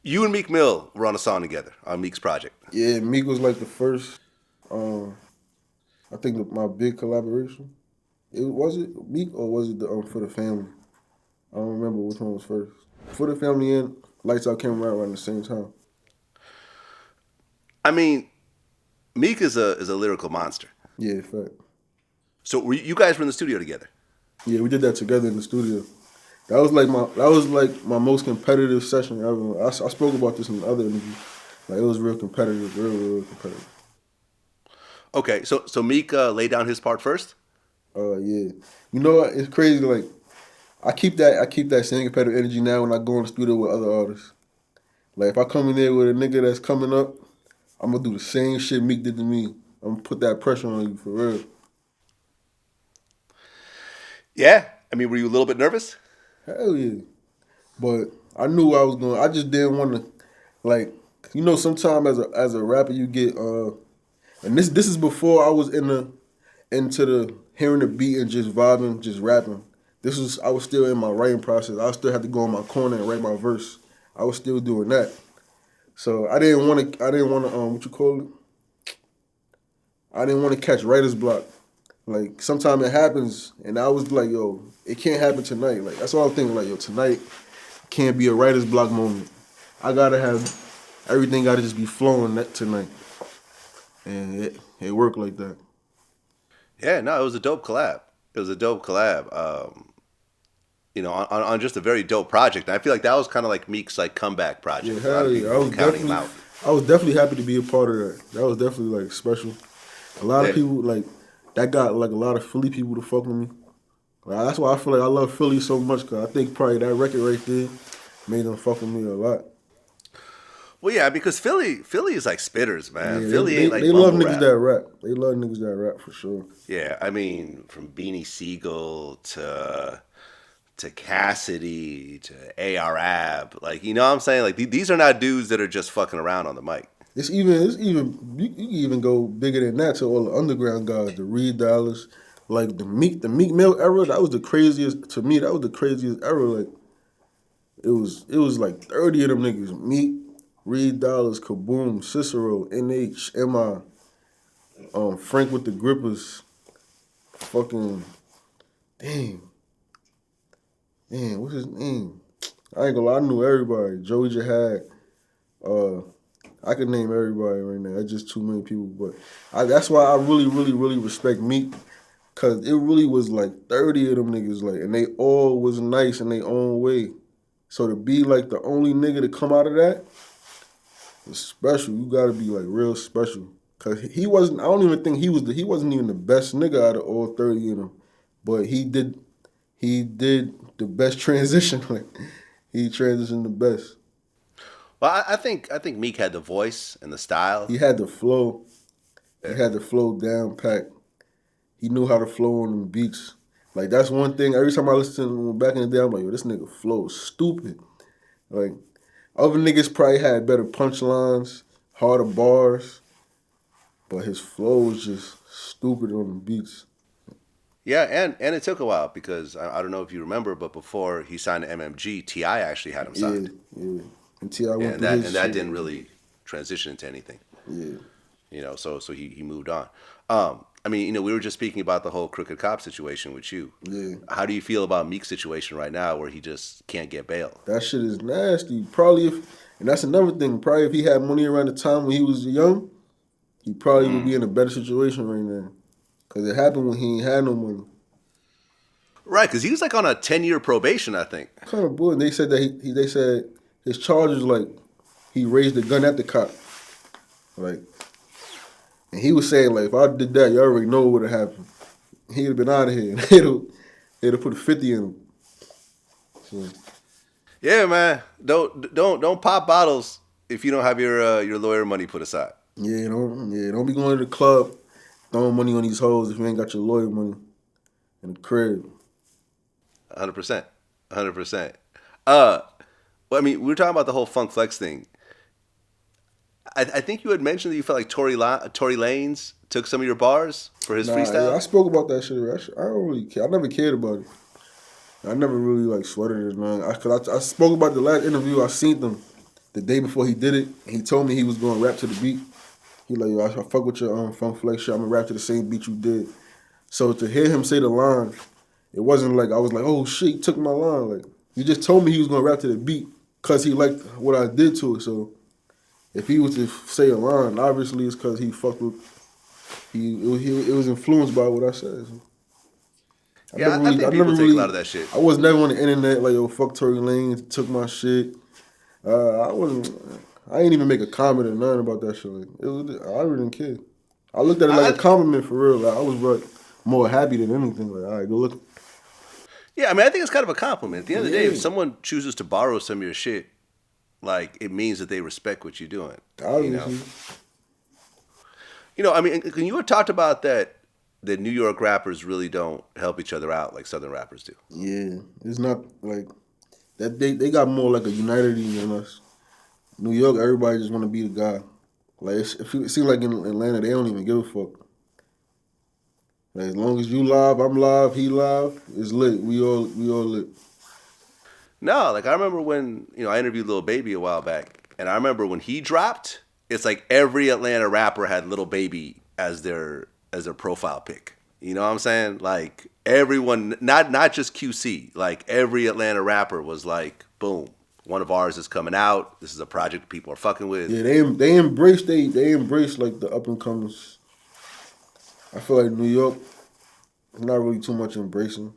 You and Meek Mill were on a song together on Meek's project. Yeah, Meek was like the first. Um, I think my big collaboration. It was it Meek or was it the for the family? I don't remember which one was first. For the family and Lights Out Camera Out around the same time. I mean, Meek is a lyrical monster. Yeah, fact. So you guys were in the studio together. Yeah, we did that together in the studio. That was like my most competitive session ever. I spoke about this in the other interview. Like it was real competitive, real competitive. Okay, so Meek laid down his part first. Yeah. You know what? It's crazy. Like I keep that same competitive energy now when I go in the studio with other artists. Like if I come in there with a nigga that's coming up, I'm gonna do the same shit Meek did to me. I'm gonna put that pressure on you for real. Yeah, I mean, were you a little bit nervous? Hell yeah. But I knew I was going. I just didn't want to, like, sometimes as a rapper you get and this is before I was into the hearing the beat and just vibing, just rapping. I was still in my writing process. I still had to go in my corner and write my verse. I was still doing that. So I didn't want to what you call it? I didn't want to catch writer's block. Like sometimes it happens, and I was like, yo, it can't happen tonight. Like that's all I'm thinking. Like yo, tonight can't be a writer's block moment. I gotta have everything. Gotta just be flowing that tonight, and it worked like that. Yeah, no, it was a dope collab. It was a dope collab. On just a very dope project. And I feel like that was kind of like Meek's like comeback Yeah, project. A lot hell of yeah. people were counting him out. I was definitely happy to be a part of that. That was definitely like special. A lot of Yeah, people like that got like a lot of Philly people to fuck with me. Like, that's why I feel like I love Philly so much because I think probably that record right there made them fuck with me a lot. well, yeah, because Philly is like spitters, man. Yeah, Philly ain't like they love mumble niggas rap. that rap. They love niggas that rap for sure. Yeah, I mean, from Beanie Siegel to Cassidy to AR like you know what I'm saying? Like these are not dudes that are just fucking around on the mic. It's even you can even go bigger than that to all the underground guys, the Reed Dollars, like the Meek Mill era. That was the craziest to me. That was the craziest era. Like it was like 30 of them niggas. Meek, Reed Dollars, Kaboom, Cicero, NH, MI, Frank with the Grippers, fucking damn, what's his name? I ain't gonna lie, I knew everybody. Joey Jihad, uh, I could name everybody right now. That's just too many people. But that's why I really respect Meek. Cause it really was like 30 of them niggas, like, and they all was nice in their own way. So to be like the only nigga to come out of that is special. You gotta be like real special. Cause he wasn't. I don't even think he wasn't even the best nigga out of all 30 of them. But he did the best transition. Like he transitioned the best. Well, I think Meek had the voice and the style. He had the flow. He Yeah. had the flow down pat. He knew how to flow on them beats. Like that's one thing. Every time I listen to him back in the day, I'm like, yo, this nigga flow is stupid. Like other niggas probably had better punchlines, harder bars, but his flow was just stupid on the beats. Yeah, and it took a while because I don't know if you remember, but before he signed to MMG, Ti actually had him Yeah, signed. yeah. And T.I. Yeah, went and through that his and that shit. didn't really transition into anything. Yeah. So he moved on. I mean, we were just speaking about the whole crooked cop situation with you. Yeah. How do you feel about Meek's situation right now, where he just can't get bail? That shit is nasty. Probably and that's another thing. Probably if he had money around the time when he was young, he probably would be in a better situation right now. Cause it happened when he ain't had no money. Right, because he was like on a 10-year probation, I think. Kind of bull. And they said that they said his charges like he raised the gun at the cop. Like, and he was saying like if I did that, you already know what would have happened. He'd have been out of here. They'd have put a 50 in him. So, Yeah, man. Don't pop bottles if you don't have your lawyer money put aside. don't be going to the club throwing money on these hoes if you ain't got your lawyer money in the crib. 100%, 100%. Uh, well, I mean, we were talking about the whole Funk Flex thing. I think you had mentioned that you felt like Tory Lanez took some of your bars for his Nah, yeah, I freestyle. spoke about that shit. I don't really care. I never cared about it. I never really like sweated it, man. Cause I spoke about the last interview. I seen them. the day before he did it, he told me he was going to rap to the beat. He like, yo, I fuck with your Funk Flex shit. I'm gonna rap to the same beat you did. So to hear him say the line, it wasn't like I was like, oh shit, he took my line. Like he just told me he was gonna rap to the beat because he liked what I did to it. So if he was to say a line, obviously it's because he fucked with. It was influenced by what I said. So Yeah, I think people take a lot of that shit. I was never on the internet like, yo, fuck Tory Lanez, took my shit. I wasn't. I ain't even make a comment or nothing about that shit. Like, I really didn't care. I looked at it like a compliment for real. Like I was like, more happy than anything. Like, all right, go look. Yeah, I mean, I think it's kind of a compliment. At the end of the day, if someone chooses to borrow some of your shit, like it means that they respect what you're doing. Obviously. I mean, you had talked about that New York rappers really don't help each other out like Southern rappers do. Yeah, it's not like that. They got more like a unity than us. New York, everybody just want to be the guy. Like it seems like in Atlanta, they don't even give a fuck. Like as long as you live, I'm live, he live, it's lit. We all lit. No, like I remember when I interviewed Lil Baby a while back, and I remember when he dropped, it's like every Atlanta rapper had Lil Baby as their profile pic. You know what I'm saying? Like everyone, not just QC, like every Atlanta rapper was like, boom, one of ours is coming out. This is a project people are fucking with. Yeah, they embrace like the up and comers. I feel like New York is not really too much embracing.